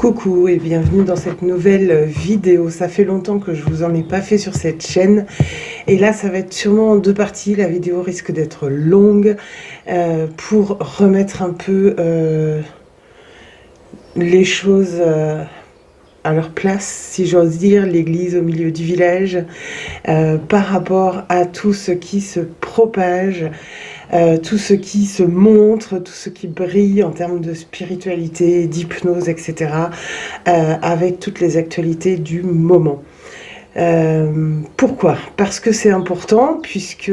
Coucou et bienvenue dans cette nouvelle vidéo. Ça fait longtemps que je vous en ai pas fait sur cette chaîne et là ça va être sûrement en deux parties. La vidéo risque d'être longue pour remettre un peu les choses à leur place, si j'ose dire, l'église au milieu du village, par rapport à tout ce qui se propage, tout ce qui se montre, tout ce qui brille en termes de spiritualité, d'hypnose, etc., avec toutes les actualités du moment. Pourquoi? Parce que c'est important, puisque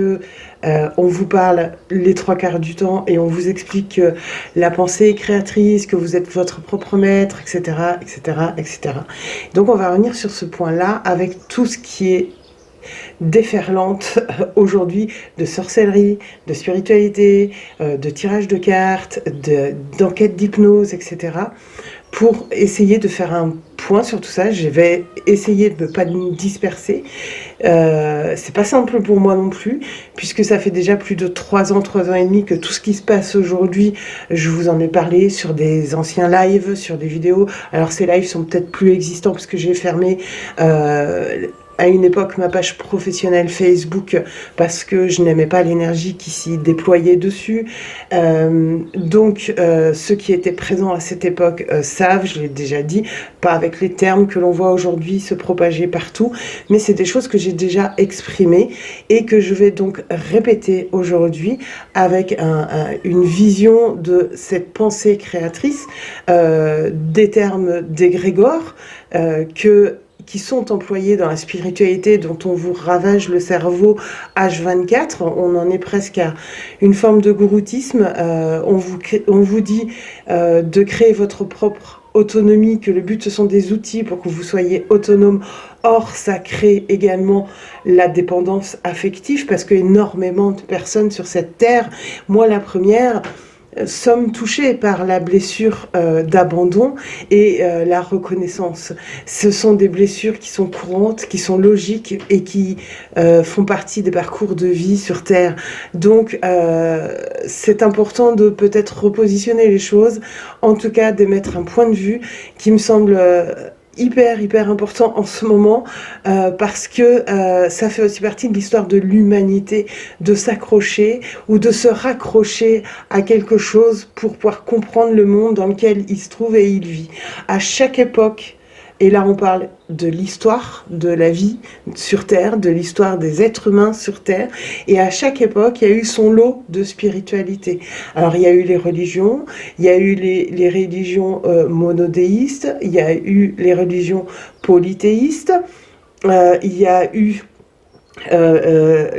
on vous parle les trois quarts du temps et on vous explique que la pensée est créatrice, que vous êtes votre propre maître, etc., etc., etc. Donc on va revenir sur ce point-là avec tout ce qui est déferlante aujourd'hui de sorcellerie, de spiritualité, de tirage de cartes, d'enquête d'hypnose, etc. Pour essayer de faire un point sur tout ça. Je vais essayer de ne pas me disperser. C'est pas simple pour moi non plus, puisque ça fait déjà plus de 3 ans et demi que tout ce qui se passe aujourd'hui, je vous en ai parlé sur des anciens lives, sur des vidéos. Alors ces lives sont peut-être plus existants parce que j'ai fermé à une époque ma page professionnelle Facebook parce que je n'aimais pas l'énergie qui s'y déployait dessus. Donc ceux qui étaient présents à cette époque savent, je l'ai déjà dit, pas avec les termes que l'on voit aujourd'hui se propager partout, mais c'est des choses que j'ai déjà exprimées et que je vais donc répéter aujourd'hui avec une vision de cette pensée créatrice, des termes d'égrégore qui sont employés dans la spiritualité, dont on vous ravage le cerveau H24. On en est presque à une forme de gouroutisme. On vous dit de créer votre propre autonomie, que le but ce sont des outils pour que vous soyez autonome. Or, ça crée également la dépendance affective, parce qu'énormément de personnes sur cette terre, moi la première, sommes touchés par la blessure d'abandon et la reconnaissance. Ce sont des blessures qui sont courantes, qui sont logiques et qui font partie des parcours de vie sur Terre. Donc c'est important de peut-être repositionner les choses, en tout cas d'émettre un point de vue qui me semble hyper important en ce moment, parce que ça fait aussi partie de l'histoire de l'humanité, de s'accrocher ou de se raccrocher à quelque chose pour pouvoir comprendre le monde dans lequel il se trouve et il vit. À chaque époque, et là on parle de l'histoire de la vie sur Terre, de l'histoire des êtres humains sur Terre, et à chaque époque il y a eu son lot de spiritualité. Alors il y a eu les religions, il y a eu les religions monothéistes, il y a eu les religions polythéistes, il y a eu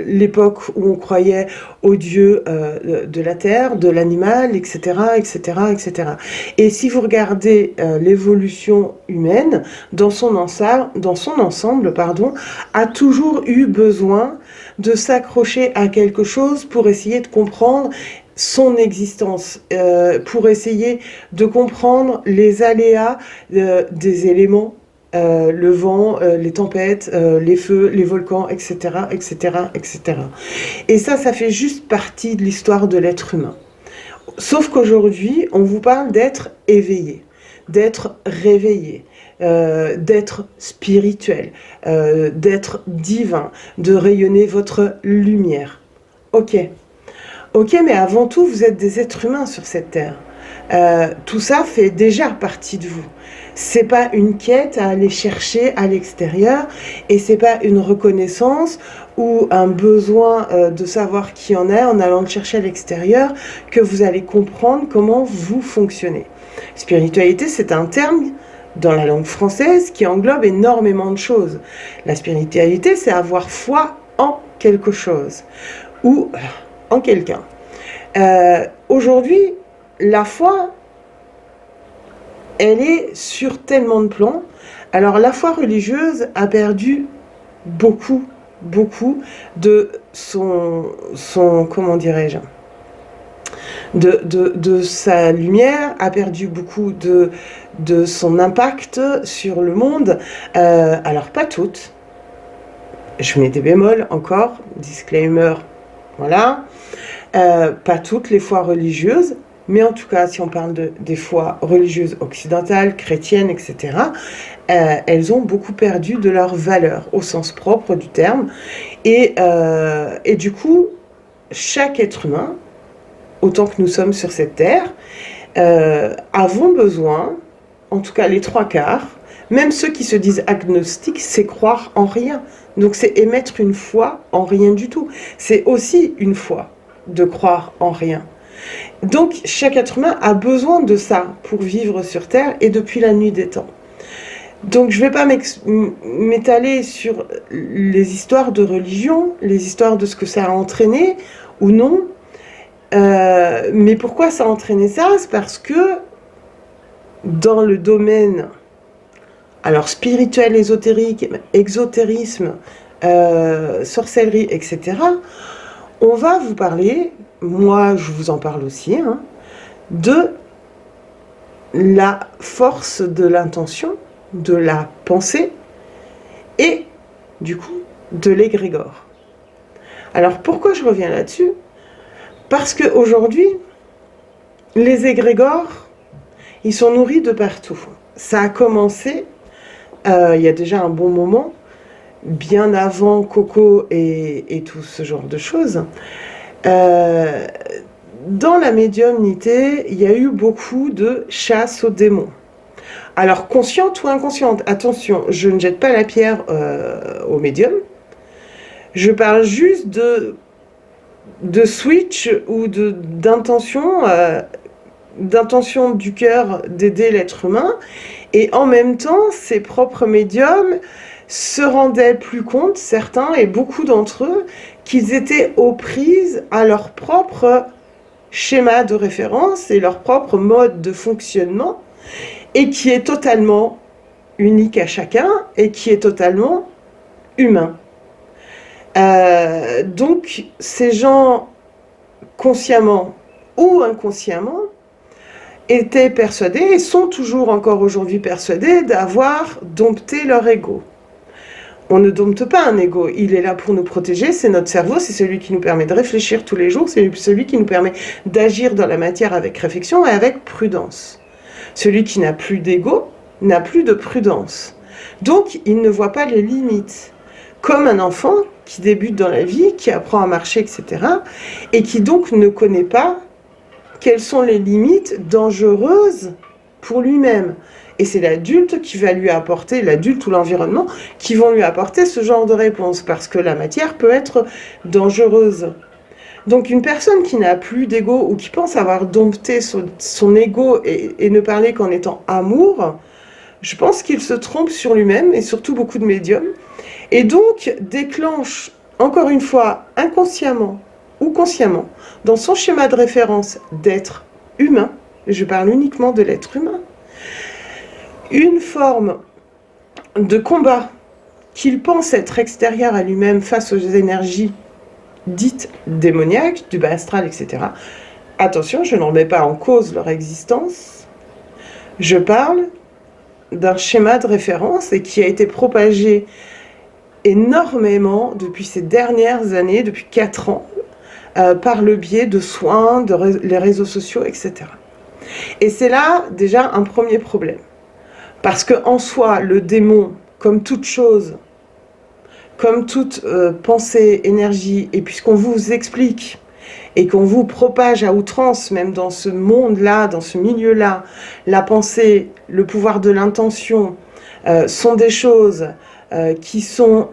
l'époque où on croyait aux dieux de la terre, de l'animal, etc., etc., etc. Et si vous regardez l'évolution humaine, dans son ensemble, a toujours eu besoin de s'accrocher à quelque chose pour essayer de comprendre son existence, pour essayer de comprendre les aléas des éléments, le vent, les tempêtes, les feux, les volcans, etc., etc., etc. Et ça fait juste partie de l'histoire de l'être humain. Sauf qu'aujourd'hui, on vous parle d'être éveillé, d'être réveillé, d'être spirituel, d'être divin, de rayonner votre lumière. Ok, mais avant tout, vous êtes des êtres humains sur cette terre. Tout ça fait déjà partie de vous. C'est pas une quête à aller chercher à l'extérieur, et c'est pas une reconnaissance ou un besoin de savoir qui en est en allant le chercher à l'extérieur que vous allez comprendre comment vous fonctionnez. Spiritualité, c'est un terme dans la langue française qui englobe énormément de choses. La spiritualité, c'est avoir foi en quelque chose ou en quelqu'un. Aujourd'hui, la foi, elle est sur tellement de plans. Alors la foi religieuse a perdu beaucoup de son comment dirais-je, de sa lumière, a perdu beaucoup de son impact sur le monde. Alors pas toutes, je mets des bémols encore, disclaimer, voilà. Pas toutes les foi religieuses, mais en tout cas, si on parle des foi religieuses occidentales, chrétiennes, etc., elles ont beaucoup perdu de leur valeur, au sens propre du terme. Et du coup, chaque être humain, autant que nous sommes sur cette terre, avons besoin, en tout cas les 3/4, même ceux qui se disent agnostiques, c'est croire en rien. Donc c'est émettre une foi en rien du tout. C'est aussi une foi de croire en rien. Donc chaque être humain a besoin de ça pour vivre sur Terre et depuis la nuit des temps. Donc je ne vais pas m'étaler sur les histoires de religion, les histoires de ce que ça a entraîné ou non. Mais pourquoi ça a entraîné ça? C'est parce que dans le domaine alors spirituel, ésotérique, exotérisme, sorcellerie, etc., on va vous parler, moi je vous en parle aussi, hein, de la force de l'intention, de la pensée et du coup de l'égrégore. Alors pourquoi je reviens là-dessus? Parce qu'aujourd'hui, les égrégores, ils sont nourris de partout. Ça a commencé il y a déjà un bon moment, bien avant Coco et tout ce genre de choses. Dans la médiumnité, il y a eu beaucoup de chasse aux démons. Alors, consciente ou inconsciente, attention, je ne jette pas la pierre aux médiums. Je parle juste de switch ou d'intention du cœur d'aider l'être humain. Et en même temps, ces propres médiums se rendaient plus compte, certains et beaucoup d'entre eux, qu'ils étaient aux prises à leur propre schéma de référence et leur propre mode de fonctionnement, et qui est totalement unique à chacun et qui est totalement humain. Donc, ces gens, consciemment ou inconsciemment, étaient persuadés, et sont toujours encore aujourd'hui persuadés, d'avoir dompté leur ego. On ne dompte pas un ego, il est là pour nous protéger, c'est notre cerveau, c'est celui qui nous permet de réfléchir tous les jours, c'est celui qui nous permet d'agir dans la matière avec réflexion et avec prudence. Celui qui n'a plus d'ego n'a plus de prudence. Donc, il ne voit pas les limites. Comme un enfant qui débute dans la vie, qui apprend à marcher, etc., et qui donc ne connaît pas quelles sont les limites dangereuses pour lui-même. Et c'est l'adulte qui va lui apporter, l'adulte ou l'environnement, qui vont lui apporter ce genre de réponse, parce que la matière peut être dangereuse. Donc une personne qui n'a plus d'ego ou qui pense avoir dompté son ego et ne parler qu'en étant amour, je pense qu'il se trompe sur lui-même, et surtout beaucoup de médiums, et donc déclenche, encore une fois, inconsciemment ou consciemment, dans son schéma de référence d'être humain, je parle uniquement de l'être humain, une forme de combat qu'il pense être extérieur à lui-même face aux énergies dites démoniaques, du bas astral, etc. Attention, je ne remets pas en cause leur existence. Je parle d'un schéma de référence et qui a été propagé énormément depuis ces dernières années, depuis 4 ans, par le biais de soins, les réseaux sociaux, etc. Et c'est là déjà un premier problème. Parce qu'en soi, le démon, comme toute chose, comme toute pensée, énergie, et puisqu'on vous explique et qu'on vous propage à outrance, même dans ce monde-là, dans ce milieu-là, la pensée, le pouvoir de l'intention sont des choses qui sont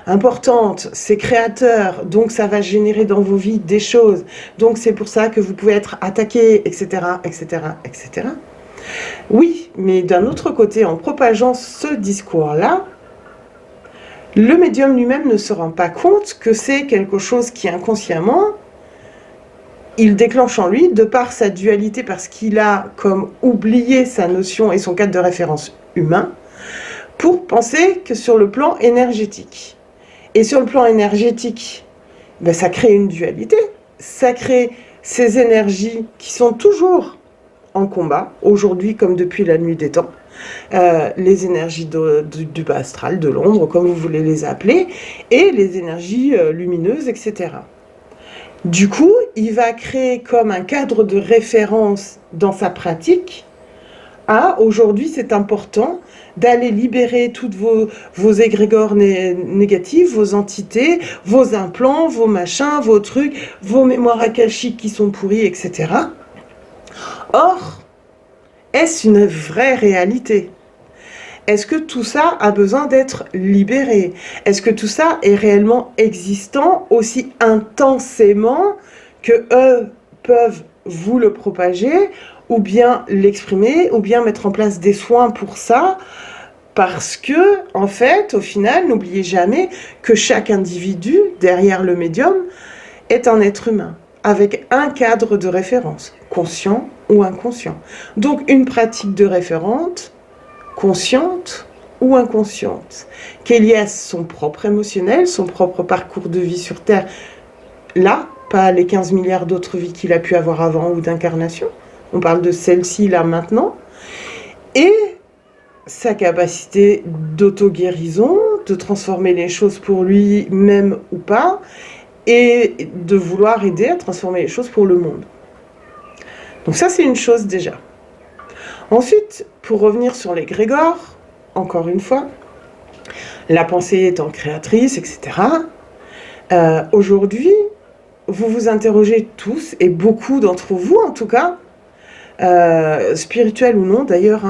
importantes, c'est créateur, donc ça va générer dans vos vies des choses, donc c'est pour ça que vous pouvez être attaqué, etc., etc., etc. Oui, mais d'un autre côté, en propageant ce discours-là, le médium lui-même ne se rend pas compte que c'est quelque chose qui inconsciemment, il déclenche en lui, de par sa dualité, parce qu'il a comme oublié sa notion et son cadre de référence humain, pour penser que sur le plan énergétique. Et sur le plan énergétique, ben ça crée une dualité, ça crée ces énergies qui sont toujours en combat, aujourd'hui comme depuis la nuit des temps, les énergies du bas astral, de l'ombre, comme vous voulez les appeler, et les énergies lumineuses, etc. Du coup, il va créer comme un cadre de référence dans sa pratique. Ah, aujourd'hui, c'est important d'aller libérer toutes vos égrégores négatifs, vos entités, vos implants, vos machins, vos trucs, vos mémoires akashiques qui sont pourries, etc. Or, est-ce une vraie réalité ? Est-ce que tout ça a besoin d'être libéré ? Est-ce que tout ça est réellement existant aussi intensément que eux peuvent vous le propager, ou bien l'exprimer, ou bien mettre en place des soins pour ça ? Parce que, en fait, au final, n'oubliez jamais que chaque individu, derrière le médium, est un être humain, avec un cadre de référence, conscient ou inconscient. Donc, une pratique de référence, consciente ou inconsciente, qui est liée à son propre émotionnel, son propre parcours de vie sur Terre, là, pas les 15 milliards d'autres vies qu'il a pu avoir avant ou d'incarnation, on parle de celle-ci là maintenant, et sa capacité d'auto-guérison, de transformer les choses pour lui-même ou pas, et de vouloir aider à transformer les choses pour le monde. Donc ça, c'est une chose déjà. Ensuite, pour revenir sur l'égrégore, encore une fois, la pensée étant créatrice, etc. Aujourd'hui, vous vous interrogez tous, et beaucoup d'entre vous en tout cas, spirituels ou non d'ailleurs,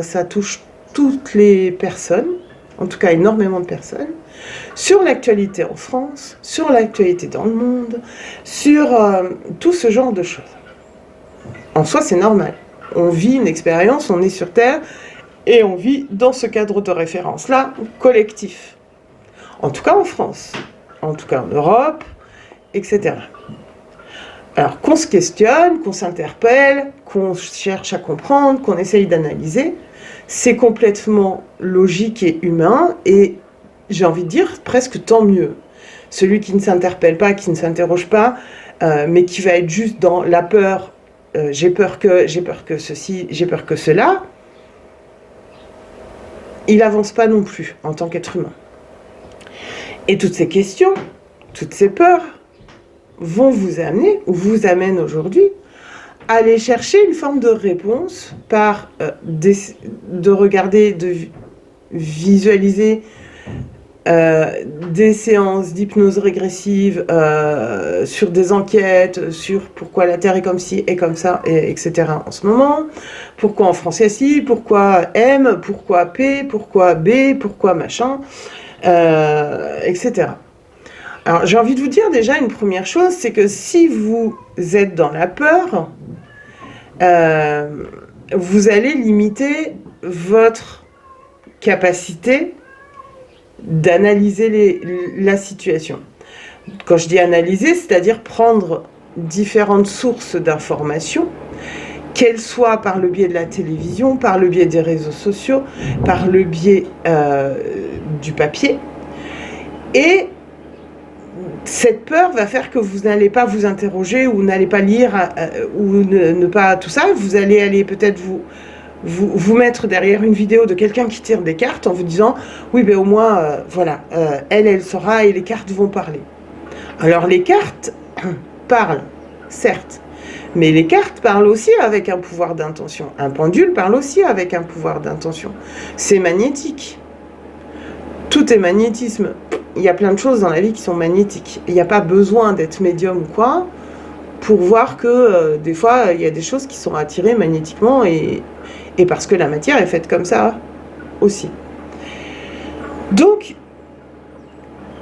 ça touche toutes les personnes, en tout cas énormément de personnes, sur l'actualité en France, sur l'actualité dans le monde, sur tout ce genre de choses. En soi, c'est normal. On vit une expérience, on est sur Terre, et on vit dans ce cadre de référence-là, collectif. En tout cas en France, en tout cas en Europe, etc. Alors qu'on se questionne, qu'on s'interpelle, qu'on cherche à comprendre, qu'on essaye d'analyser, c'est complètement logique et humain, et j'ai envie de dire presque tant mieux. Celui qui ne s'interpelle pas, qui ne s'interroge pas, mais qui va être juste dans la peur, j'ai peur que ceci, j'ai peur que cela, il n'avance pas non plus en tant qu'être humain. Et toutes ces questions, toutes ces peurs vont vous amener, ou vous amènent aujourd'hui, à aller chercher une forme de réponse par de regarder, de visualiser des séances d'hypnose régressive sur des enquêtes, sur pourquoi la Terre est comme ci et comme ça, etc. en ce moment, pourquoi en français ci, pourquoi M, pourquoi P, pourquoi B, pourquoi machin, etc. Alors j'ai envie de vous dire déjà une première chose, c'est que si vous êtes dans la peur, vous allez limiter votre capacité d'analyser la situation. Quand je dis analyser, c'est-à-dire prendre différentes sources d'informations, qu'elles soient par le biais de la télévision, par le biais des réseaux sociaux, par le biais du papier. Et cette peur va faire que vous n'allez pas vous interroger, ou n'allez pas lire, ou ne pas tout ça. Vous allez aller peut-être vous mettre derrière une vidéo de quelqu'un qui tire des cartes en vous disant « Oui, ben au moins, voilà, elle saura et les cartes vont parler. » Alors les cartes parlent, certes, mais les cartes parlent aussi avec un pouvoir d'intention. Un pendule parle aussi avec un pouvoir d'intention. C'est magnétique. Tout est magnétisme. Il y a plein de choses dans la vie qui sont magnétiques. Il n'y a pas besoin d'être médium ou quoi pour voir que des fois, il y a des choses qui sont attirées magnétiquement, et parce que la matière est faite comme ça aussi. Donc,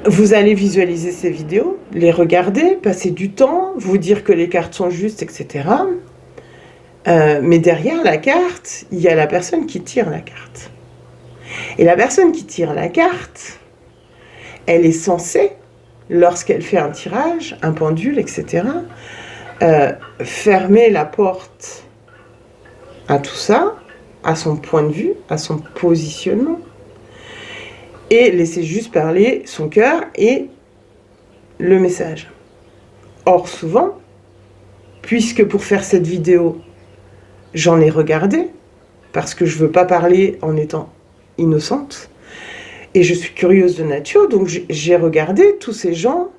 vous allez visualiser ces vidéos, les regarder, passer du temps, vous dire que les cartes sont justes, etc. Mais derrière la carte, il y a la personne qui tire la carte. Et la personne qui tire la carte, elle est censée, lorsqu'elle fait un tirage, un pendule, etc., fermer la porte à tout ça, à son point de vue, à son positionnement, et laisser juste parler son cœur et le message. Or, souvent, puisque pour faire cette vidéo, j'en ai regardé, parce que je ne veux pas parler en étant innocente, et je suis curieuse de nature, donc j'ai regardé tous ces gens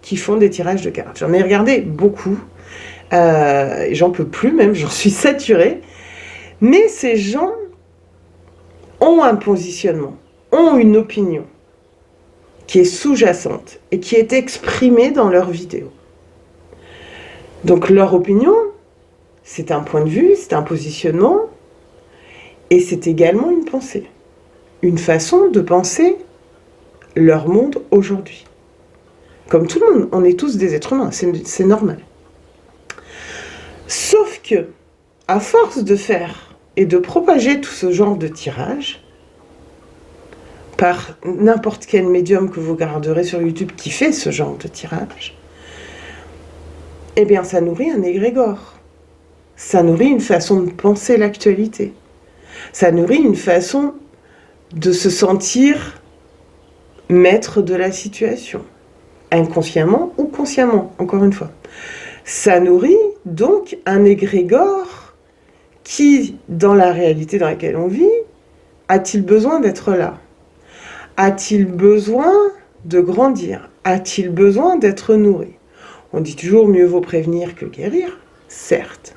qui font des tirages de cartes. J'en ai regardé beaucoup, j'en peux plus même, j'en suis saturée. Mais ces gens ont un positionnement, ont une opinion qui est sous-jacente et qui est exprimée dans leurs vidéos. Donc leur opinion, c'est un point de vue, c'est un positionnement, et c'est également une pensée, une façon de penser leur monde aujourd'hui. Comme tout le monde, on est tous des êtres humains, c'est normal. Sauf que, à force de faire et de propager tout ce genre de tirage, par n'importe quel médium que vous regarderez sur YouTube qui fait ce genre de tirage, eh bien ça nourrit un égrégore. Ça nourrit une façon de penser l'actualité. Ça nourrit une façon de se sentir maître de la situation, inconsciemment ou consciemment, encore une fois. Ça nourrit donc un égrégore qui, dans la réalité dans laquelle on vit, a-t-il besoin d'être là? A-t-il besoin de grandir? A-t-il besoin d'être nourri? On dit toujours mieux vaut prévenir que guérir, certes.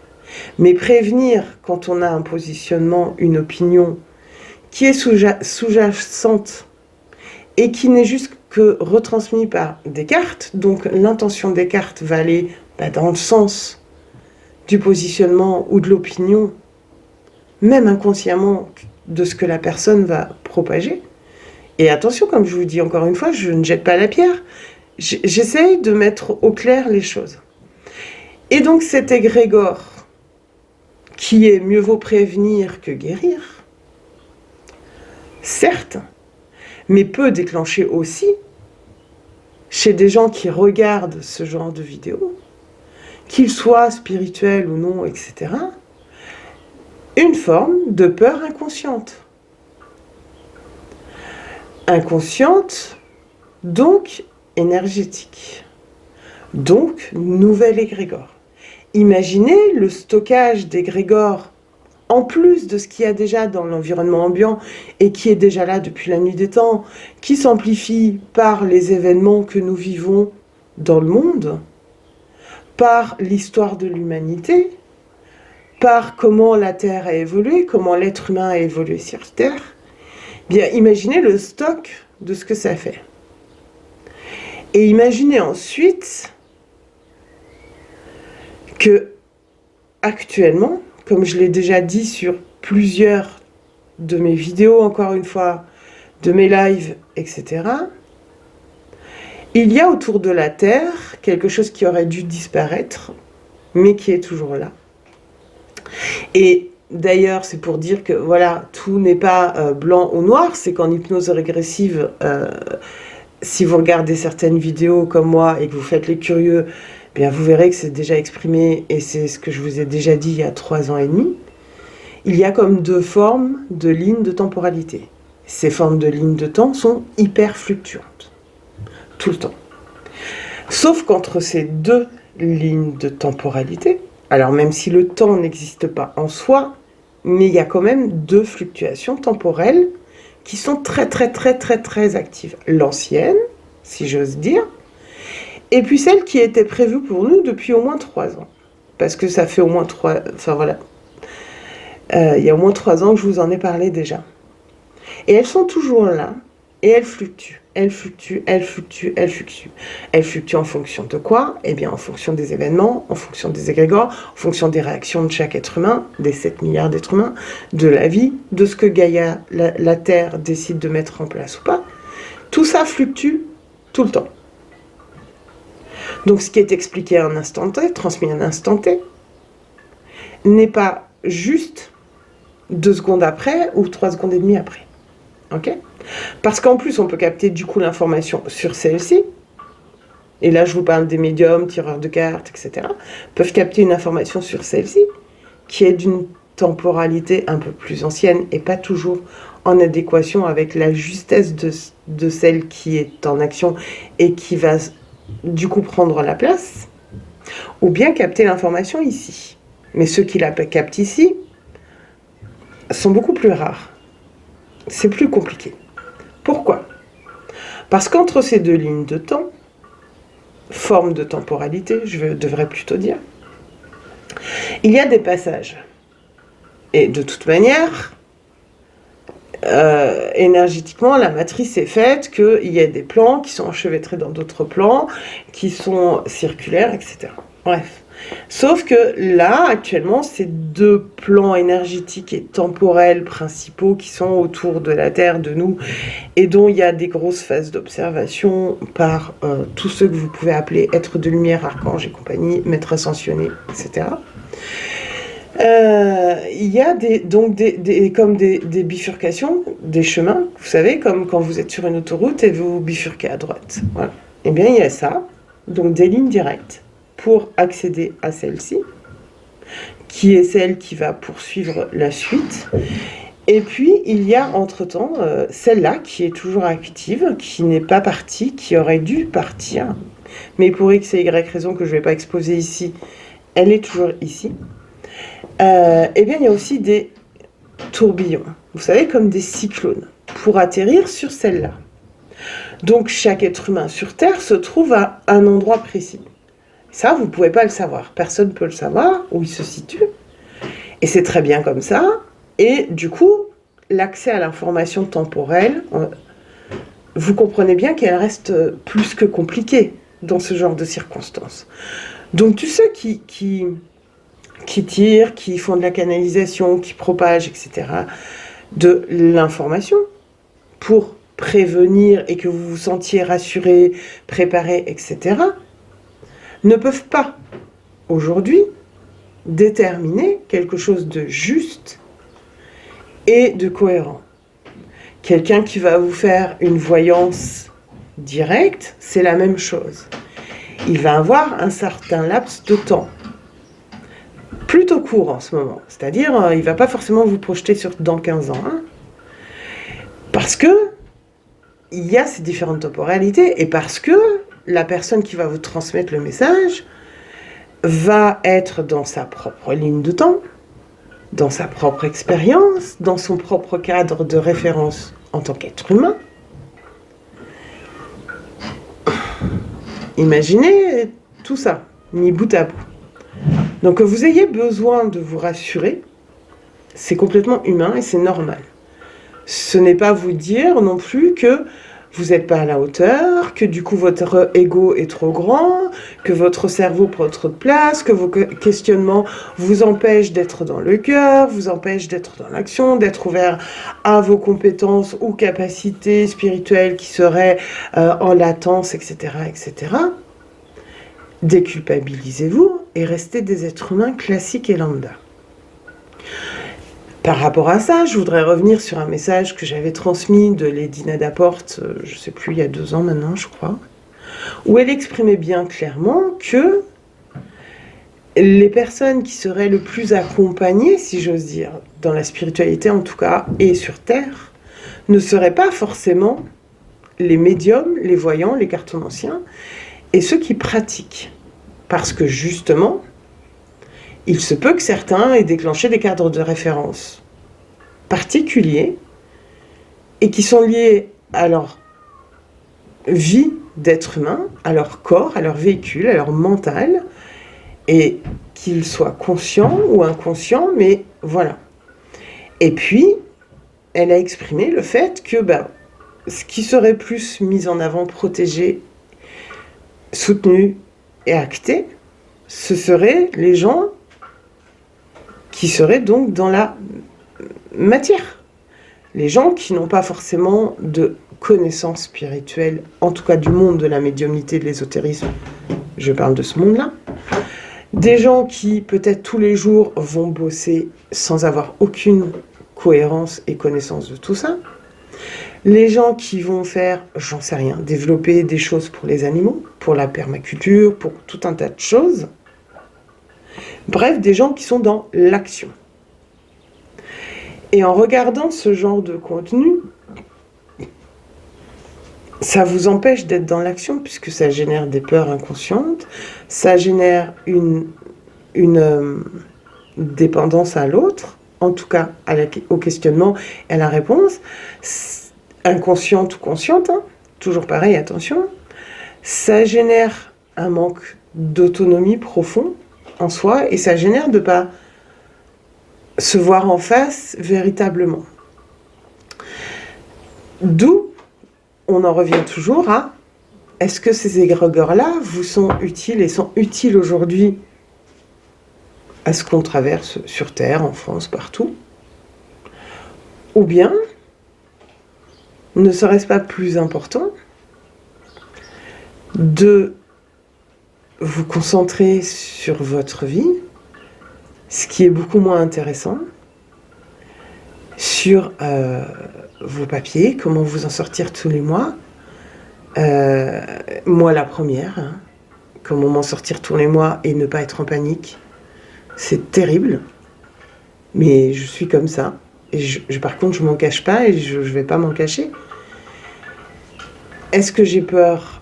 Mais prévenir quand on a un positionnement, une opinion qui est sous-jacente et qui n'est juste que retransmis par des cartes, donc l'intention des cartes va aller dans le sens du positionnement ou de l'opinion, même inconsciemment de ce que la personne va propager. Et attention, comme je vous dis encore une fois, je ne jette pas la pierre, j'essaye de mettre au clair les choses. Et donc cet égrégore, qui est mieux vaut prévenir que guérir, certes, mais peut déclencher aussi, chez des gens qui regardent ce genre de vidéos, qu'ils soient spirituels ou non, etc., une forme de peur inconsciente. Inconsciente, donc énergétique. Donc, nouvel égrégore. Imaginez le stockage d'égrégores en plus de ce qu'il y a déjà dans l'environnement ambiant et qui est déjà là depuis la nuit des temps, qui s'amplifie par les événements que nous vivons dans le monde, par l'histoire de l'humanité, par comment la Terre a évolué, comment l'être humain a évolué sur Terre. Bien, imaginez le stock de ce que ça fait. Et imaginez ensuite que, actuellement, comme je l'ai déjà dit sur plusieurs de mes vidéos, encore une fois, de mes lives, etc., il y a autour de la Terre quelque chose qui aurait dû disparaître, mais qui est toujours là. Et d'ailleurs, c'est pour dire que voilà, tout n'est pas blanc ou noir, c'est qu'en hypnose régressive, si vous regardez certaines vidéos comme moi et que vous faites les curieux, eh bien vous verrez que c'est déjà exprimé, et c'est ce que je vous ai déjà dit il y a 3 ans et demi. Il y a comme 2 formes de lignes de temporalité. Ces formes de lignes de temps sont hyper fluctuantes, tout le temps. Sauf qu'entre ces 2 lignes de temporalité, alors même si le temps n'existe pas en soi, mais il y a quand même 2 fluctuations temporelles qui sont très actives. L'ancienne, si j'ose dire, et puis celle qui était prévue pour nous depuis au moins 3 ans. Parce que ça fait au moins 3... Enfin voilà. Il y a au moins 3 ans que je vous en ai parlé déjà. Et elles sont toujours là, et elles fluctuent. Elles fluctuent. Elles fluctuent en fonction de quoi? Eh bien en fonction des événements, en fonction des égrégores, en fonction des réactions de chaque être humain, des 7 milliards d'êtres humains, de la vie, de ce que Gaïa, la Terre, décide de mettre en place ou pas. Tout ça fluctue tout le temps. Donc ce qui est expliqué à un instant T, transmis à un instant T, n'est pas juste 2 secondes après ou 3 secondes et demie après. Ok? Parce qu'en plus, on peut capter du coup l'information sur celle-ci. Et là, je vous parle des médiums, tireurs de cartes, etc. Peuvent capter une information sur celle-ci qui est d'une temporalité un peu plus ancienne et pas toujours en adéquation avec la justesse de celle qui est en action et qui va du coup prendre la place, ou bien capter l'information ici. Mais ceux qui la captent ici sont beaucoup plus rares. C'est plus compliqué. Pourquoi? Parce qu'entre ces 2 lignes de temps, forme de temporalité, devrais plutôt dire, il y a des passages. Et de toute manière, énergétiquement, la matrice est faite qu'il y a des plans qui sont enchevêtrés dans d'autres plans, qui sont circulaires, etc. Bref. Sauf que là, actuellement, c'est deux plans énergétiques et temporels principaux qui sont autour de la Terre, de nous, et dont il y a des grosses phases d'observation par tous ceux que vous pouvez appeler êtres de lumière, archanges et compagnie, maîtres ascensionnés, etc. Il y a comme des bifurcations, des chemins, vous savez, comme quand vous êtes sur une autoroute et vous bifurquez à droite. Voilà. Eh bien, il y a ça, donc des lignes directes pour accéder à celle-ci, qui est celle qui va poursuivre la suite. Et puis, il y a entre-temps celle-là qui est toujours active, qui n'est pas partie, qui aurait dû partir, mais pour X et Y raison que je ne vais pas exposer ici, elle est toujours ici. Eh bien, il y a aussi des tourbillons, vous savez, comme des cyclones, pour atterrir sur celle-là. Donc, chaque être humain sur Terre se trouve à un endroit précis. Ça, vous ne pouvez pas le savoir. Personne ne peut le savoir, où il se situe. Et c'est très bien comme ça. Et du coup, l'accès à l'information temporelle, vous comprenez bien qu'elle reste plus que compliquée dans ce genre de circonstances. Donc, tous ceux qui tirent, qui font de la canalisation, qui propagent, etc., de l'information pour prévenir et que vous vous sentiez rassuré, préparé, etc., ne peuvent pas, aujourd'hui, déterminer quelque chose de juste et de cohérent. Quelqu'un qui va vous faire une voyance directe, c'est la même chose. Il va avoir un certain laps de temps, plutôt court en ce moment. C'est-à-dire, il ne va pas forcément vous projeter dans 15 ans. Hein, parce que il y a ces différentes temporalités et parce que la personne qui va vous transmettre le message va être dans sa propre ligne de temps, dans sa propre expérience, dans son propre cadre de référence en tant qu'être humain. Imaginez tout ça, mis bout à bout. Donc que vous ayez besoin de vous rassurer, c'est complètement humain et c'est normal. Ce n'est pas vous dire non plus que vous n'êtes pas à la hauteur, que du coup votre ego est trop grand, que votre cerveau prend trop de place, que vos questionnements vous empêchent d'être dans le cœur, vous empêchent d'être dans l'action, d'être ouvert à vos compétences ou capacités spirituelles qui seraient en latence, etc., etc. Déculpabilisez-vous et restez des êtres humains classiques et lambda. Par rapport à ça, je voudrais revenir sur un message que j'avais transmis de Lady Nada Porte, je ne sais plus, il y a 2 ans maintenant, je crois, où elle exprimait bien clairement que les personnes qui seraient le plus accompagnées, si j'ose dire, dans la spiritualité en tout cas, et sur Terre, ne seraient pas forcément les médiums, les voyants, les cartomanciens, et ceux qui pratiquent. Parce que justement, il se peut que certains aient déclenché des cadres de référence particuliers et qui sont liés à leur vie d'être humain, à leur corps, à leur véhicule, à leur mental, et qu'ils soient conscients ou inconscients, mais voilà. Et puis, elle a exprimé le fait que ce qui serait plus mis en avant, protégé, soutenu et acté, ce seraient les gens qui seraient donc dans la matière. Les gens qui n'ont pas forcément de connaissances spirituelles, en tout cas du monde de la médiumnité, de l'ésotérisme, je parle de ce monde-là. Des gens qui, peut-être tous les jours, vont bosser sans avoir aucune cohérence et connaissance de tout ça. Les gens qui vont faire, j'en sais rien, développer des choses pour les animaux, pour la permaculture, pour tout un tas de choses. Bref, des gens qui sont dans l'action. Et en regardant ce genre de contenu, ça vous empêche d'être dans l'action puisque ça génère des peurs inconscientes, ça génère une dépendance à l'autre, en tout cas au questionnement et à la réponse, inconsciente ou consciente, hein, toujours pareil, attention. Ça génère un manque d'autonomie profond en soi et ça génère de ne pas se voir en face véritablement. D'où on en revient toujours à est-ce que ces égrégores-là vous sont utiles et sont utiles aujourd'hui à ce qu'on traverse sur Terre, en France, partout? Ou bien, ne serait-ce pas plus important de vous concentrer sur votre vie, ce qui est beaucoup moins intéressant, sur vos papiers, comment vous en sortir tous les mois. Moi la première, hein, comment m'en sortir tous les mois et ne pas être en panique. C'est terrible, mais je suis comme ça. Et par contre, je m'en cache pas et je vais pas m'en cacher. Est-ce que j'ai peur?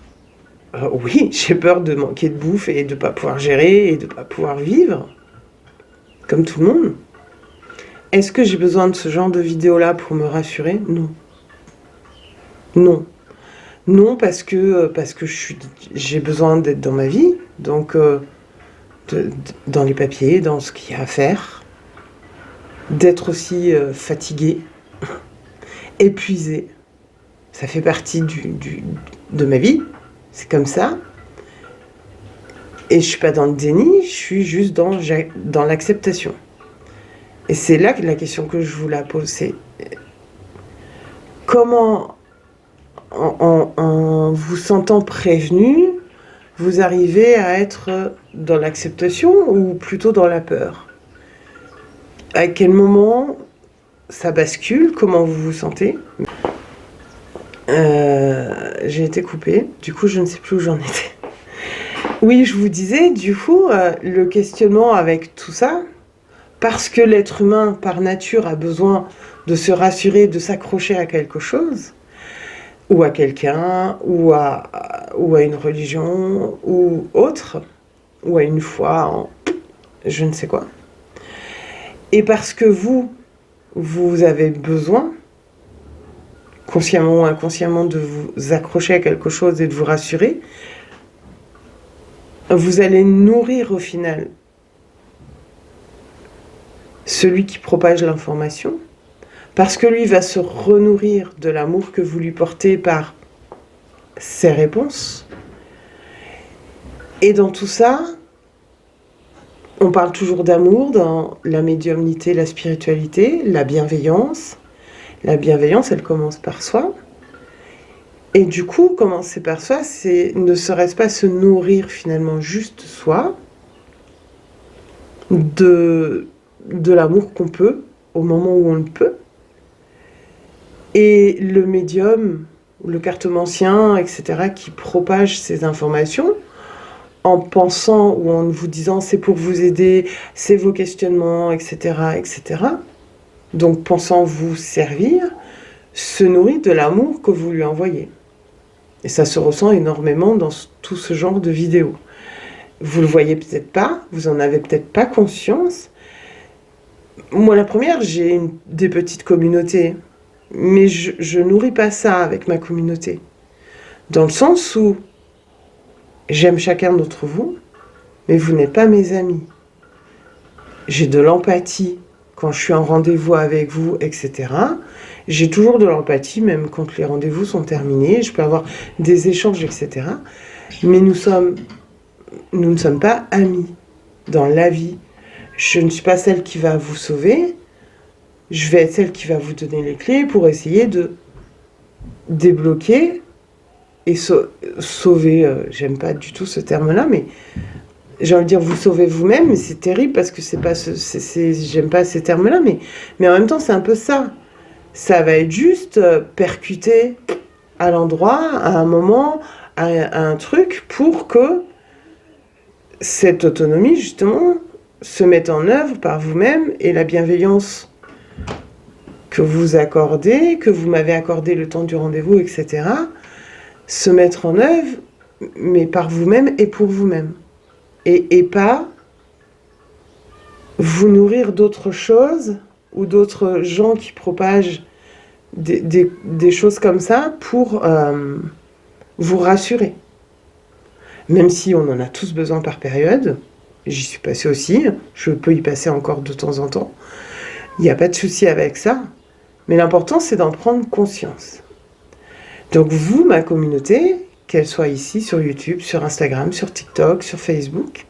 Oui, j'ai peur de manquer de bouffe et de pas pouvoir gérer et de pas pouvoir vivre, comme tout le monde. Est-ce que j'ai besoin de ce genre de vidéo-là pour me rassurer? Non. Non. Non, parce que j'ai besoin d'être dans ma vie, donc dans les papiers, dans ce qu'il y a à faire, d'être aussi fatiguée, épuisée. Ça fait partie de ma vie, c'est comme ça. Et je suis pas dans le déni, je suis juste dans l'acceptation. Et c'est là que la question que je vous la pose, c'est comment, en vous sentant prévenu, vous arrivez à être dans l'acceptation ou plutôt dans la peur? À quel moment ça bascule? Comment vous vous sentez? J'ai été coupée, du coup je ne sais plus où j'en étais. Oui, je vous disais, du coup, le questionnement avec tout ça, parce que l'être humain, par nature, a besoin de se rassurer, de s'accrocher à quelque chose, ou à quelqu'un, ou à une religion, ou autre, ou à une foi en je ne sais quoi. Et parce que vous avez besoin, consciemment ou inconsciemment, de vous accrocher à quelque chose et de vous rassurer, vous allez nourrir au final celui qui propage l'information, parce que lui va se renourrir de l'amour que vous lui portez par ses réponses. Et dans tout ça, on parle toujours d'amour dans la médiumnité, la spiritualité, la bienveillance. La bienveillance, elle commence par soi. Et du coup, commencer par soi, ne serait-ce pas se nourrir finalement juste soi, de l'amour qu'on peut, au moment où on le peut. Et le médium, le cartomancien, etc., qui propage ces informations, en pensant ou en vous disant c'est pour vous aider, c'est vos questionnements, etc., etc., donc pensant vous servir, se nourrit de l'amour que vous lui envoyez. Et ça se ressent énormément dans tout ce genre de vidéos. Vous le voyez peut-être pas, vous en avez peut-être pas conscience. Moi, la première, j'ai des petites communautés, mais je nourris pas ça avec ma communauté. Dans le sens où j'aime chacun d'entre vous, mais vous n'êtes pas mes amis. J'ai de l'empathie quand je suis en rendez-vous avec vous, etc. J'ai toujours de l'empathie, même quand les rendez-vous sont terminés. Je peux avoir des échanges, etc. Mais nous ne sommes pas amis dans la vie. Je ne suis pas celle qui va vous sauver. Je vais être celle qui va vous donner les clés pour essayer de débloquer et sauver. J'aime pas du tout ce terme-là, mais j'ai envie de dire vous sauvez vous-même, mais c'est terrible parce que c'est pas j'aime pas ces termes-là, mais en même temps c'est un peu ça. Ça va être juste percuter à l'endroit, à un moment, à un truc pour que cette autonomie justement se mette en œuvre par vous-même et la bienveillance que vous accordez, que vous m'avez accordé le temps du rendez-vous, etc., se mettre en œuvre, mais par vous-même et pour vous-même. Et pas vous nourrir d'autres choses ou d'autres gens qui propagent des choses comme ça pour vous rassurer. même si on en a tous besoin par période. J'y suis passée aussi, je peux y passer encore de temps en temps. Il n'y a pas de souci avec ça, mais l'important c'est d'en prendre conscience. Donc vous, ma communauté, qu'elle soit ici sur YouTube, sur Instagram, sur TikTok, sur Facebook,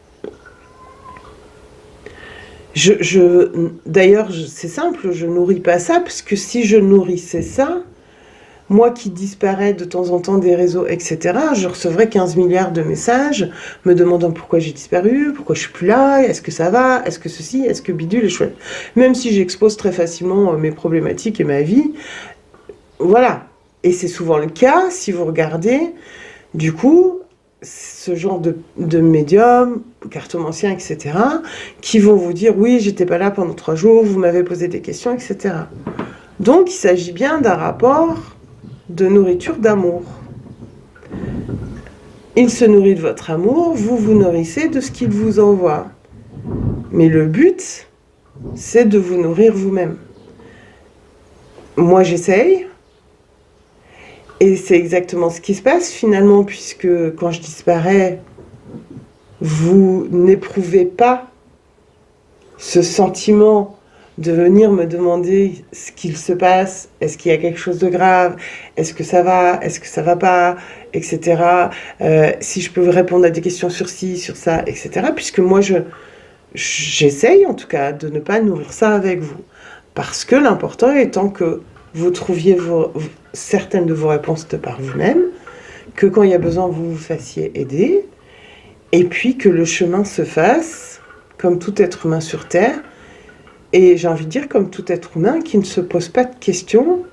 d'ailleurs c'est simple, je nourris pas ça, parce que si je nourrissais ça, moi qui disparais de temps en temps des réseaux, etc., je recevrais 15 milliards de messages me demandant pourquoi j'ai disparu, pourquoi je suis plus là, est-ce que ça va, est-ce que ceci, est-ce que bidule est chouette. Même si j'expose très facilement mes problématiques et ma vie, voilà. Et c'est souvent le cas, si vous regardez, du coup, ce genre de médiums, cartomanciens, etc., qui vont vous dire « oui, j'étais pas là pendant 3 jours, vous m'avez posé des questions, etc. » Donc, il s'agit bien d'un rapport de nourriture d'amour. Il se nourrit de votre amour, vous vous nourrissez de ce qu'il vous envoie. Mais le but, c'est de vous nourrir vous-même. Moi, j'essaye. Et c'est exactement ce qui se passe finalement, puisque quand je disparais, vous n'éprouvez pas ce sentiment de venir me demander ce qu'il se passe, est-ce qu'il y a quelque chose de grave, est-ce que ça va pas, etc. Si je peux répondre à des questions sur ci, sur ça, etc. Puisque moi, j'essaye en tout cas de ne pas nourrir ça avec vous. Parce que l'important étant que vous trouviez certaines de vos réponses de par vous-même, que quand il y a besoin, vous vous fassiez aider, et puis que le chemin se fasse, comme tout être humain sur Terre, et j'ai envie de dire comme tout être humain qui ne se pose pas de questions,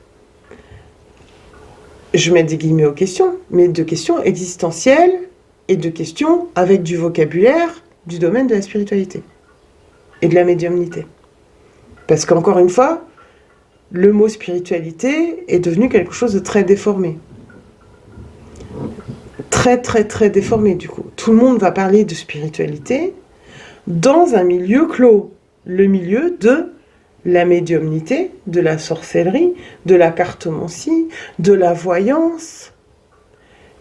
je mets des guillemets aux questions, mais de questions existentielles et de questions avec du vocabulaire du domaine de la spiritualité et de la médiumnité. Parce qu'encore une fois, le mot spiritualité est devenu quelque chose de très déformé. Très, très, très déformé du coup. Tout le monde va parler de spiritualité dans un milieu clos. Le milieu de la médiumnité, de la sorcellerie, de la cartomancie, de la voyance.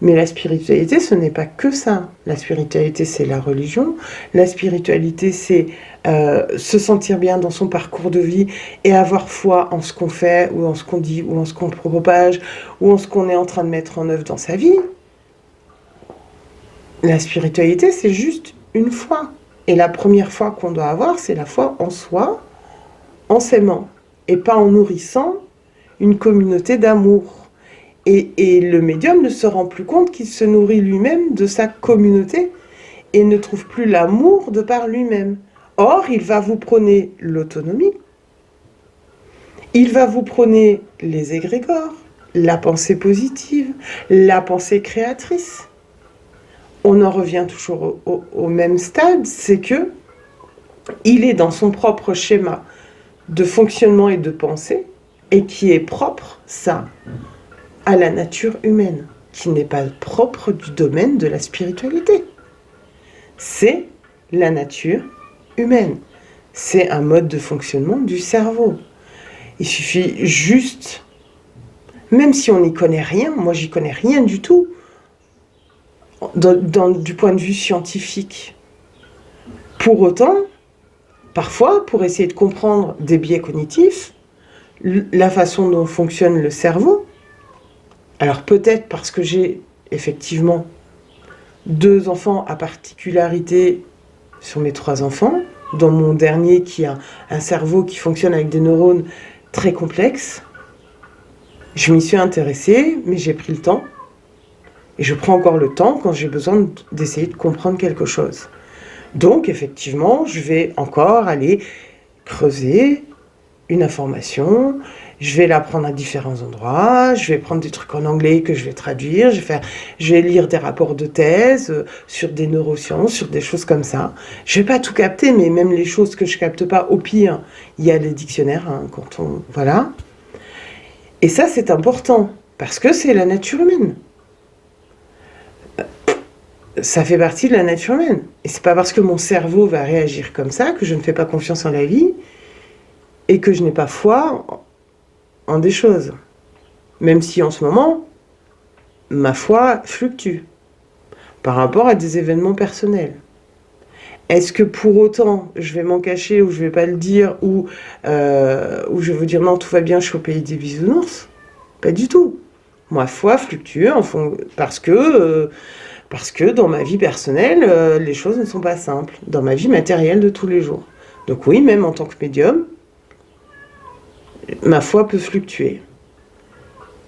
Mais la spiritualité, ce n'est pas que ça. La spiritualité, c'est la religion. La spiritualité, c'est se sentir bien dans son parcours de vie et avoir foi en ce qu'on fait, ou en ce qu'on dit, ou en ce qu'on propage, ou en ce qu'on est en train de mettre en œuvre dans sa vie. La spiritualité, c'est juste une foi. Et la première foi qu'on doit avoir, c'est la foi en soi, en s'aimant, et pas en nourrissant une communauté d'amour. Et le médium ne se rend plus compte qu'il se nourrit lui-même de sa communauté et ne trouve plus l'amour de par lui-même. Or, il va vous prôner l'autonomie, il va vous prôner les égrégores, la pensée positive, la pensée créatrice. On en revient toujours au même stade, c'est que il est dans son propre schéma de fonctionnement et de pensée, et qui est propre, ça, à la nature humaine, qui n'est pas propre du domaine de la spiritualité. C'est la nature humaine. C'est un mode de fonctionnement du cerveau. Il suffit juste, même si on n'y connaît rien, moi j'y connais rien du tout, du point de vue scientifique. Pour autant, parfois, pour essayer de comprendre des biais cognitifs, la façon dont fonctionne le cerveau, alors peut-être parce que j'ai effectivement 2 enfants à particularité sur mes 3 enfants, dont mon dernier qui a un cerveau qui fonctionne avec des neurones très complexes, je m'y suis intéressée, mais j'ai pris le temps. Et je prends encore le temps quand j'ai besoin d'essayer de comprendre quelque chose. Donc, effectivement, je vais encore aller creuser une information, je vais la prendre à différents endroits, je vais prendre des trucs en anglais que je vais traduire, je vais lire des rapports de thèse sur des neurosciences, sur des choses comme ça. Je vais pas tout capter, mais même les choses que je capte pas, au pire, il y a les dictionnaires, hein, quand on... Voilà. Et ça, c'est important, parce que c'est la nature humaine. Ça fait partie de la nature humaine. Et c'est pas parce que mon cerveau va réagir comme ça que je ne fais pas confiance en la vie et que je n'ai pas foi en des choses. Même si en ce moment, ma foi fluctue. par rapport à des événements personnels. Est-ce que pour autant, je vais m'en cacher ou je vais pas le dire ou je vais vous dire non, tout va bien, je suis au pays des bisounours? Pas du tout. Ma foi fluctue parce que dans ma vie personnelle, les choses ne sont pas simples. Dans ma vie matérielle de tous les jours. Donc oui, même en tant que médium, ma foi peut fluctuer.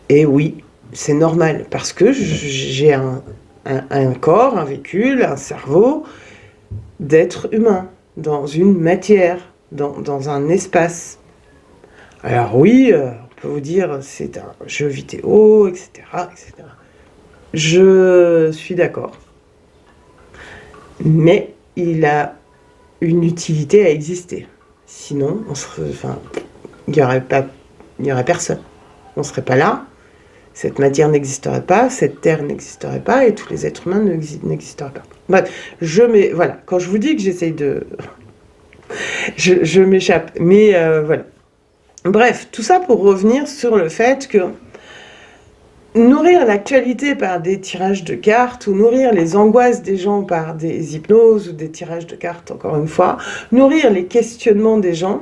Et oui, c'est normal, parce que j'ai un corps, un véhicule, un cerveau d'être humain, dans une matière, dans un espace. Alors oui, on peut vous dire, c'est un jeu vidéo, etc., etc. Je suis d'accord. Mais il a une utilité à exister. Sinon, il n'y aurait personne. On ne serait pas là, cette matière n'existerait pas, cette terre n'existerait pas, et tous les êtres humains n'existeraient pas. Bref, voilà, quand je vous dis que j'essaye de... je m'échappe, mais voilà. Bref, tout ça pour revenir sur le fait que nourrir l'actualité par des tirages de cartes, ou nourrir les angoisses des gens par des hypnoses, ou des tirages de cartes, encore une fois, nourrir les questionnements des gens,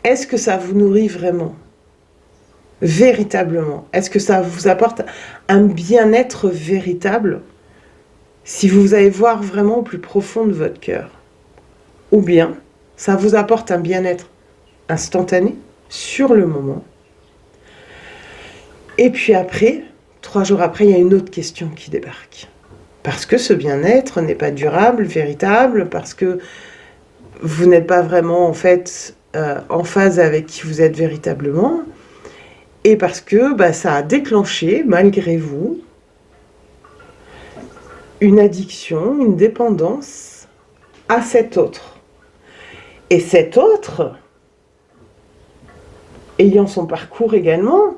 est-ce que ça vous nourrit vraiment ? Véritablement? Est-ce que ça vous apporte un bien-être véritable si vous allez voir vraiment au plus profond de votre cœur? Ou bien, ça vous apporte un bien-être instantané, sur le moment. Et puis après, 3 jours après, il y a une autre question qui débarque. Parce que ce bien-être n'est pas durable, véritable, parce que vous n'êtes pas vraiment en fait en phase avec qui vous êtes véritablement, et parce que ça a déclenché, malgré vous, une addiction, une dépendance à cet autre. Et cet autre, ayant son parcours également,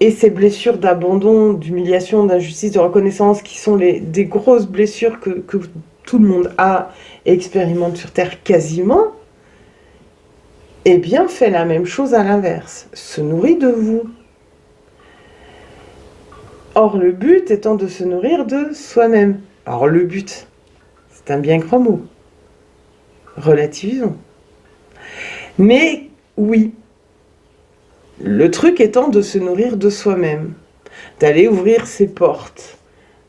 et ces blessures d'abandon, d'humiliation, d'injustice, de reconnaissance, qui sont des grosses blessures que tout le monde a et expérimente sur Terre quasiment, eh bien fait la même chose à l'inverse, se nourrit de vous. Or, le but étant de se nourrir de soi-même. Alors, le but, c'est un bien grand mot. Relativisons. Mais, oui, le truc étant de se nourrir de soi-même, d'aller ouvrir ses portes,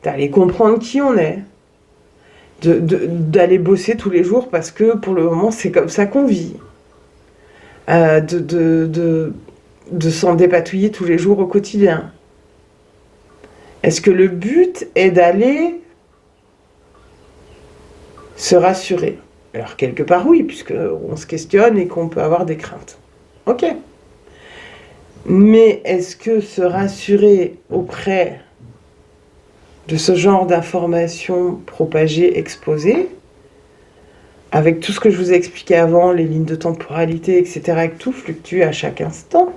d'aller comprendre qui on est, d'aller bosser tous les jours parce que, pour le moment, c'est comme ça qu'on vit. De s'en dépatouiller tous les jours au quotidien. Est-ce que le but est d'aller se rassurer? Alors quelque part oui, puisqu'on se questionne et qu'on peut avoir des craintes. Ok. Mais est-ce que se rassurer auprès de ce genre d'informations propagées, exposées, avec tout ce que je vous ai expliqué avant, les lignes de temporalité, etc., que tout fluctue à chaque instant,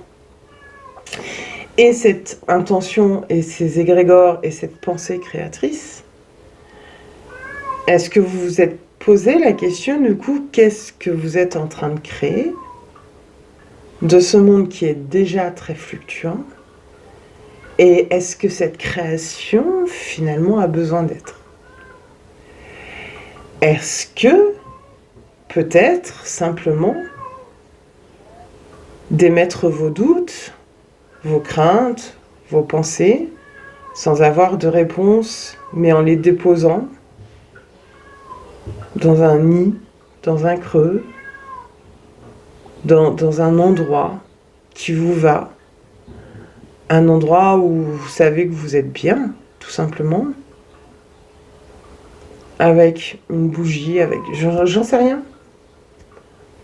et cette intention, et ces égrégores, et cette pensée créatrice, est-ce que vous vous êtes posé la question, du coup, qu'est-ce que vous êtes en train de créer de ce monde qui est déjà très fluctuant, et est-ce que cette création, finalement, a besoin d'être? Est-ce que, peut-être, simplement, d'émettre vos doutes, vos craintes, vos pensées, sans avoir de réponse, mais en les déposant dans un nid, dans un creux, dans un endroit qui vous va, un endroit où vous savez que vous êtes bien, tout simplement, avec une bougie, avec j'en sais rien,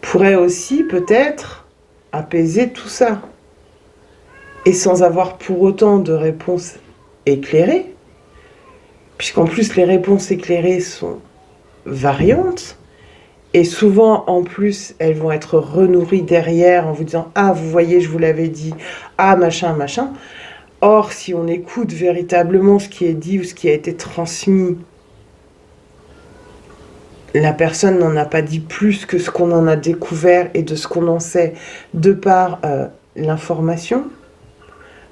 pourrait aussi peut-être apaiser tout ça. Et sans avoir pour autant de réponses éclairées, puisqu'en plus les réponses éclairées sont variantes, et souvent en plus elles vont être renourries derrière en vous disant « Ah, vous voyez, je vous l'avais dit, ah, machin, machin ». Or, si on écoute véritablement ce qui est dit ou ce qui a été transmis, la personne n'en a pas dit plus que ce qu'on en a découvert et de ce qu'on en sait de par l'information.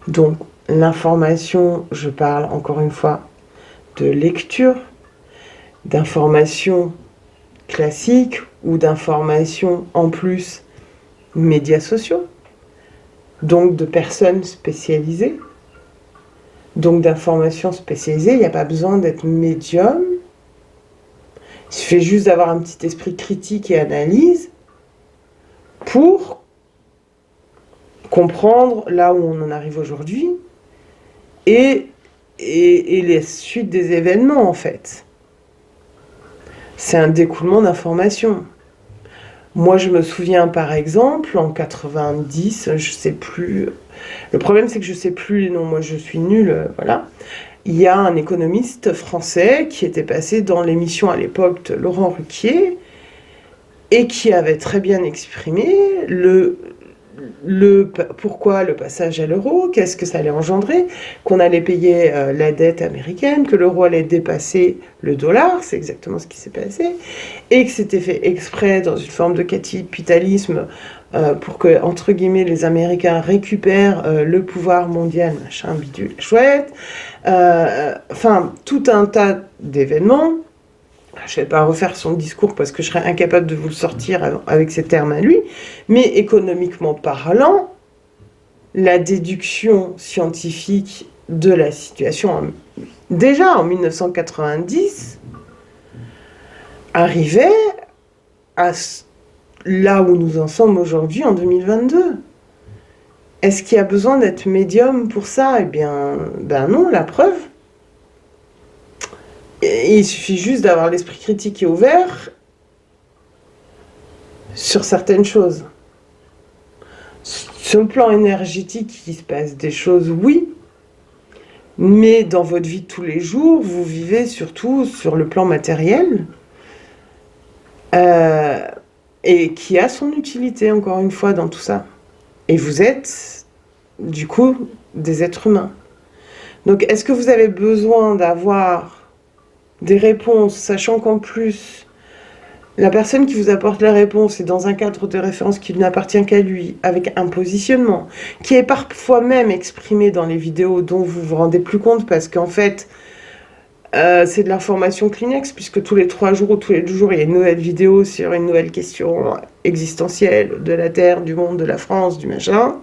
Donc, l'information, je parle encore une fois de lecture, d'informations classiques ou d'informations en plus médias sociaux, donc de personnes spécialisées, donc d'informations spécialisées. Il n'y a pas besoin d'être médium. Il suffit juste d'avoir un petit esprit critique et analyse pour comprendre là où on en arrive aujourd'hui et les suites des événements, en fait. C'est un découlement d'informations. Moi, je me souviens, par exemple, en 90, je sais plus... Le problème, c'est que je sais plus les noms. Moi, je suis nulle, voilà. Il y a un économiste français qui était passé dans l'émission à l'époque de Laurent Ruquier et qui avait très bien exprimé pourquoi le passage à l'euro, qu'est-ce que ça allait engendrer, qu'on allait payer la dette américaine, que l'euro allait dépasser le dollar, c'est exactement ce qui s'est passé, et que c'était fait exprès dans une forme de capitalisme pour que, entre guillemets, les Américains récupèrent le pouvoir mondial, machin, bidule, chouette, enfin, tout un tas d'événements. Je ne vais pas refaire son discours parce que je serais incapable de vous le sortir avec ses termes à lui, mais économiquement parlant, la déduction scientifique de la situation, déjà en 1990, arrivait à là où nous en sommes aujourd'hui en 2022. Est-ce qu'il y a besoin d'être médium pour ça? Eh bien, ben non, la preuve. Et il suffit juste d'avoir l'esprit critique et ouvert sur certaines choses. Sur le plan énergétique, il se passe des choses, oui, mais dans votre vie de tous les jours, vous vivez surtout sur le plan matériel, et qui a son utilité, encore une fois, dans tout ça. Et vous êtes, du coup, des êtres humains. Donc, est-ce que vous avez besoin d'avoir des réponses, sachant qu'en plus, la personne qui vous apporte la réponse est dans un cadre de référence qui n'appartient qu'à lui, avec un positionnement, qui est parfois même exprimé dans les vidéos dont vous vous rendez plus compte, parce qu'en fait, c'est de l'information Kleenex, puisque tous les 3 jours ou tous les 2 jours, il y a une nouvelle vidéo sur une nouvelle question existentielle de la Terre, du monde, de la France, du machin.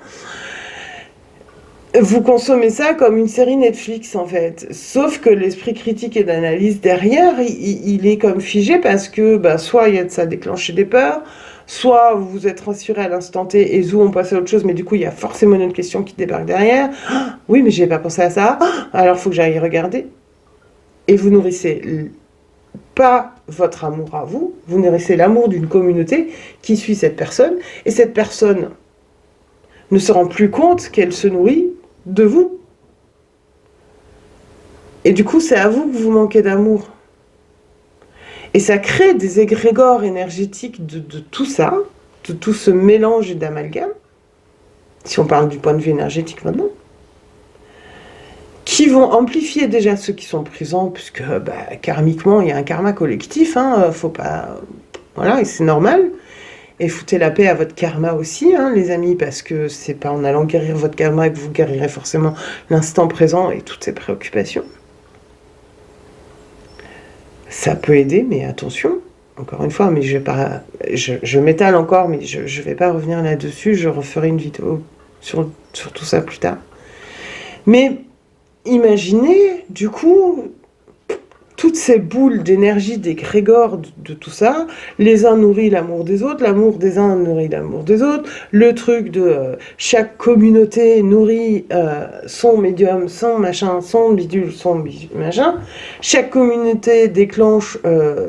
Vous consommez ça comme une série Netflix, en fait. Sauf que l'esprit critique et d'analyse derrière, il est comme figé parce que soit il y a de ça déclencher des peurs, soit vous vous êtes rassuré à l'instant T et zou, on passe à autre chose, mais du coup, il y a forcément une autre question qui débarque derrière. Ah, oui, mais j'ai pas pensé à ça. Ah, alors, il faut que j'aille regarder. Et vous nourrissez pas votre amour à vous, vous nourrissez l'amour d'une communauté qui suit cette personne, et cette personne ne se rend plus compte qu'elle se nourrit de vous. Et du coup, c'est à vous que vous manquez d'amour. Et ça crée des égrégores énergétiques de tout ça, de tout ce mélange d'amalgame, si on parle du point de vue énergétique maintenant, qui vont amplifier déjà ceux qui sont présents, puisque karmiquement, il y a un karma collectif, faut pas... Voilà, et c'est normal. Et foutez la paix à votre karma aussi, les amis, parce que c'est pas en allant guérir votre karma que vous guérirez forcément l'instant présent et toutes ses préoccupations. Ça peut aider, mais attention, encore une fois, mais je m'étale encore, mais je vais pas revenir là-dessus, je referai une vidéo sur tout ça plus tard. Mais imaginez, du coup, toutes ces boules d'énergie d'égrégore de tout ça, les uns nourrissent l'amour des autres, l'amour des uns nourrit l'amour des autres, le truc de chaque communauté nourrit son médium, son machin, son bidule, machin, chaque communauté déclenche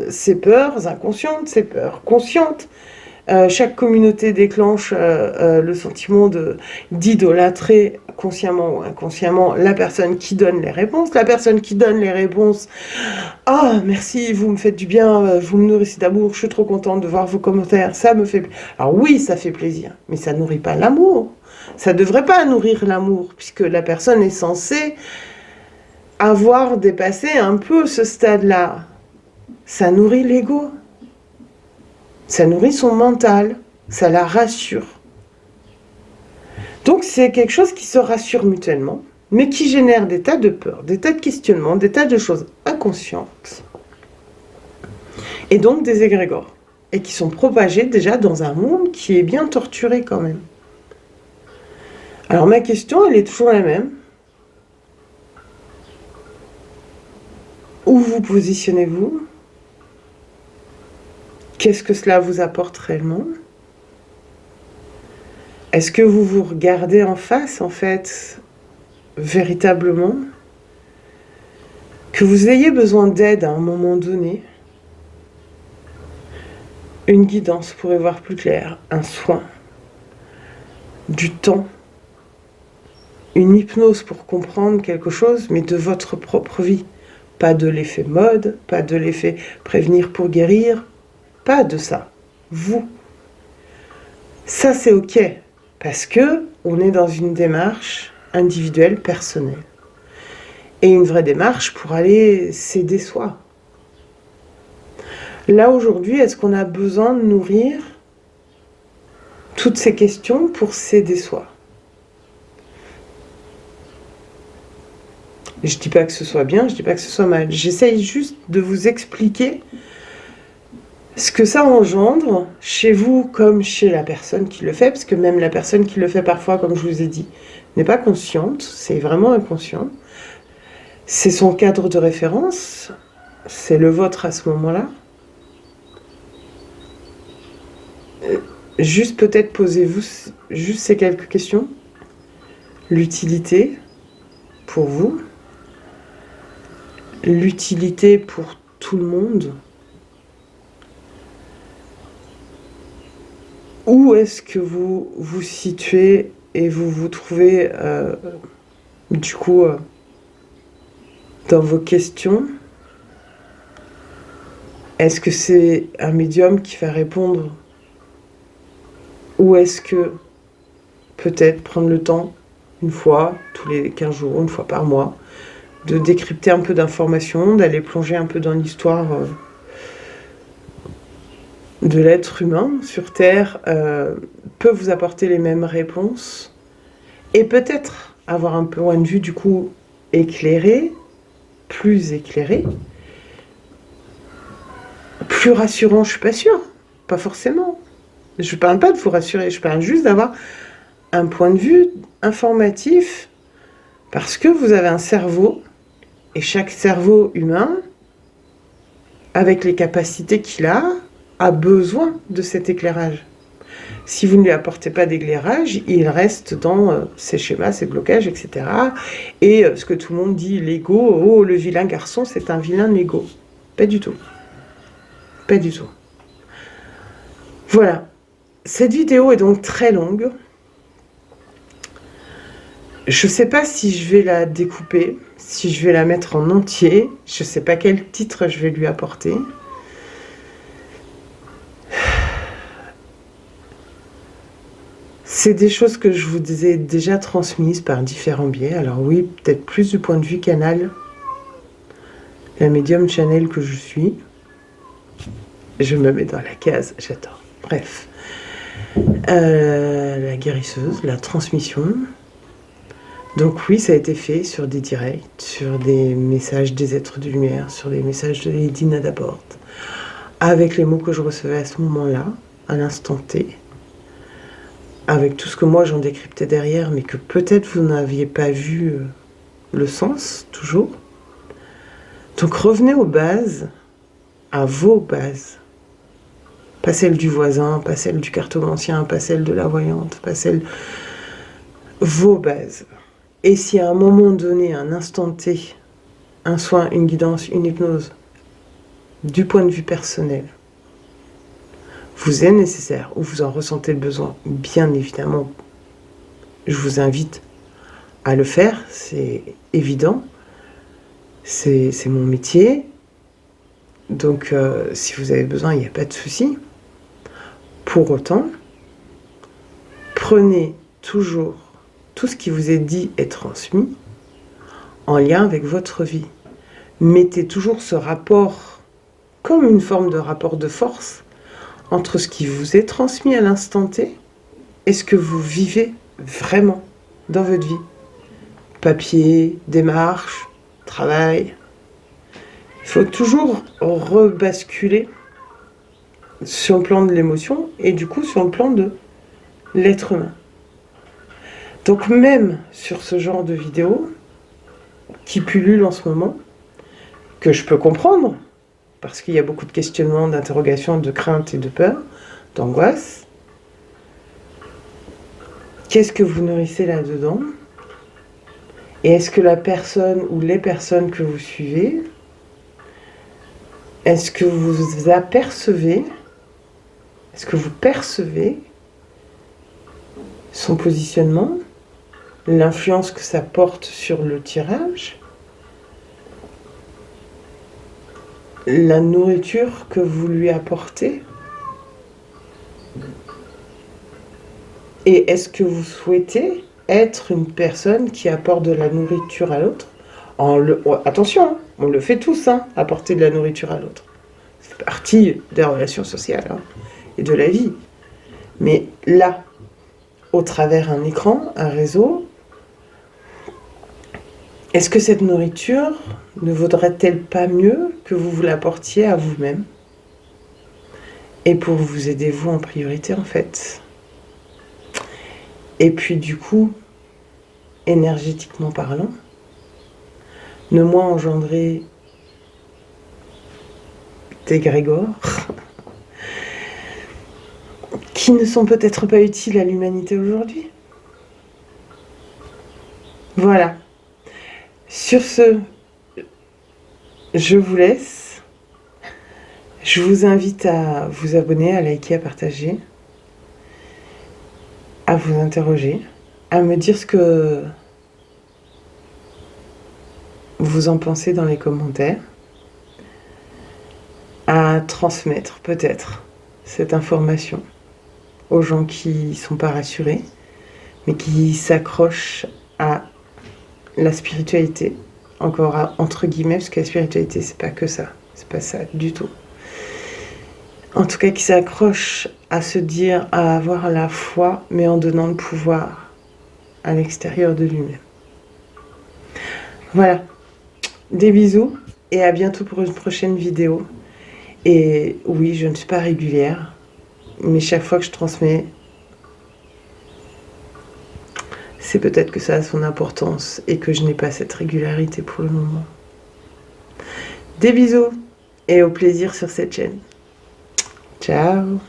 ses peurs inconscientes, ses peurs conscientes, chaque communauté déclenche le sentiment d'idolâtrer consciemment ou inconsciemment la personne qui donne les réponses. La personne qui donne les réponses, ah merci, vous me faites du bien, vous me nourrissez d'amour, je suis trop contente de voir vos commentaires, ça me fait plaisir. Alors oui, ça fait plaisir, mais ça nourrit pas l'amour. Ça devrait pas nourrir l'amour, puisque la personne est censée avoir dépassé un peu ce stade-là. Ça nourrit l'ego. Ça nourrit son mental, ça la rassure. Donc c'est quelque chose qui se rassure mutuellement, mais qui génère des tas de peurs, des tas de questionnements, des tas de choses à inconscientes, et donc des égrégores, et qui sont propagés déjà dans un monde qui est bien torturé quand même. Alors ma question, elle est toujours la même. Où vous positionnez-vous? Qu'est-ce que cela vous apporte réellement? Est-ce que vous vous regardez en face, en fait, véritablement? Que vous ayez besoin d'aide à un moment donné, une guidance pour y voir plus clair, un soin, du temps, une hypnose pour comprendre quelque chose, mais de votre propre vie. Pas de l'effet mode, pas de l'effet prévenir pour guérir, pas de ça. Vous. Ça, c'est ok, parce que on est dans une démarche individuelle, personnelle. Et une vraie démarche pour aller s'aider soi. Là, aujourd'hui, est-ce qu'on a besoin de nourrir toutes ces questions pour s'aider soi? Je ne dis pas que ce soit bien, je ne dis pas que ce soit mal. J'essaye juste de vous expliquer ce que ça engendre chez vous comme chez la personne qui le fait, parce que même la personne qui le fait parfois, comme je vous ai dit, n'est pas consciente, c'est vraiment inconscient. C'est son cadre de référence, c'est le vôtre à ce moment-là. Juste peut-être posez-vous juste ces quelques questions. L'utilité pour vous, l'utilité pour tout le monde. Où est-ce que vous vous situez et vous vous trouvez du coup dans vos questions? Est-ce que c'est un médium qui va répondre? Ou est-ce que peut-être prendre le temps, une fois, tous les 15 jours, une fois par mois, de décrypter un peu d'informations, d'aller plonger un peu dans l'histoire de l'être humain sur Terre, peut vous apporter les mêmes réponses et peut-être avoir un point de vue du coup éclairé, plus éclairé, plus rassurant, je suis pas sûre, pas forcément. Je parle pas de vous rassurer, je parle juste d'avoir un point de vue informatif parce que vous avez un cerveau et chaque cerveau humain, avec les capacités qu'il a besoin de cet éclairage. Si vous ne lui apportez pas d'éclairage, il reste dans ses schémas, ses blocages, etc. Et ce que tout le monde dit, l'ego, oh le vilain garçon, c'est un vilain ego. Pas du tout. Pas du tout. Voilà. Cette vidéo est donc très longue. Je ne sais pas si je vais la découper, si je vais la mettre en entier. Je ne sais pas quel titre je vais lui apporter. C'est des choses que je vous ai déjà transmises par différents biais. Alors oui, peut-être plus du point de vue canal, la médium channel que je suis. Je me mets dans la case, j'adore. Bref. La guérisseuse, la transmission. Donc oui, ça a été fait sur des directs, sur des messages des êtres de lumière, sur des messages de Lady Nada Porte, avec les mots que je recevais à ce moment-là, à l'instant T, avec tout ce que moi j'en décryptais derrière, mais que peut-être vous n'aviez pas vu le sens, toujours. Donc revenez aux bases, à vos bases. Pas celle du voisin, pas celle du cartomancien, pas celle de la voyante, pas celle... Vos bases. Et si à un moment donné, un instant T, un soin, une guidance, une hypnose, du point de vue personnel, vous est nécessaire ou vous en ressentez le besoin, bien évidemment, je vous invite à le faire, c'est évident, c'est mon métier, donc si vous avez besoin, il n'y a pas de souci. Pour autant, prenez toujours tout ce qui vous est dit et transmis en lien avec votre vie. Mettez toujours ce rapport comme une forme de rapport de force entre ce qui vous est transmis à l'instant T et ce que vous vivez vraiment dans votre vie. Papier, démarche, travail. Il faut toujours rebasculer sur le plan de l'émotion et du coup sur le plan de l'être humain. Donc même sur ce genre de vidéo qui pullule en ce moment, que je peux comprendre, parce qu'il y a beaucoup de questionnements, d'interrogations, de craintes et de peur, d'angoisse, qu'est-ce que vous nourrissez là-dedans? Et est-ce que la personne ou les personnes que vous suivez, est-ce que vous apercevez, est-ce que vous percevez son positionnement, l'influence que ça porte sur le tirage, la nourriture que vous lui apportez? Et est-ce que vous souhaitez être une personne qui apporte de la nourriture à l'autre? Attention, hein, on le fait tous, hein, apporter de la nourriture à l'autre. Ça fait partie des relations sociales hein, et de la vie. Mais là, au travers un écran, un réseau, est-ce que cette nourriture ne vaudrait-elle pas mieux que vous l'apportiez à vous-même? Et pour vous aider vous en priorité en fait. Et puis du coup, énergétiquement parlant, ne moins engendrer des Grégor qui ne sont peut-être pas utiles à l'humanité aujourd'hui. Voilà. Sur ce, je vous laisse. Je vous invite à vous abonner, à liker, à partager, à vous interroger, à me dire ce que vous en pensez dans les commentaires, à transmettre peut-être cette information aux gens qui ne sont pas rassurés, mais qui s'accrochent à la spiritualité, encore entre guillemets, parce que la spiritualité, c'est pas que ça, c'est pas ça du tout. En tout cas, qui s'accrochent à se dire, à avoir la foi, mais en donnant le pouvoir à l'extérieur de lui-même. Voilà. Des bisous et à bientôt pour une prochaine vidéo. Et oui, je ne suis pas régulière, mais chaque fois que je transmets, c'est peut-être que ça a son importance et que je n'ai pas cette régularité pour le moment. Des bisous et au plaisir sur cette chaîne. Ciao!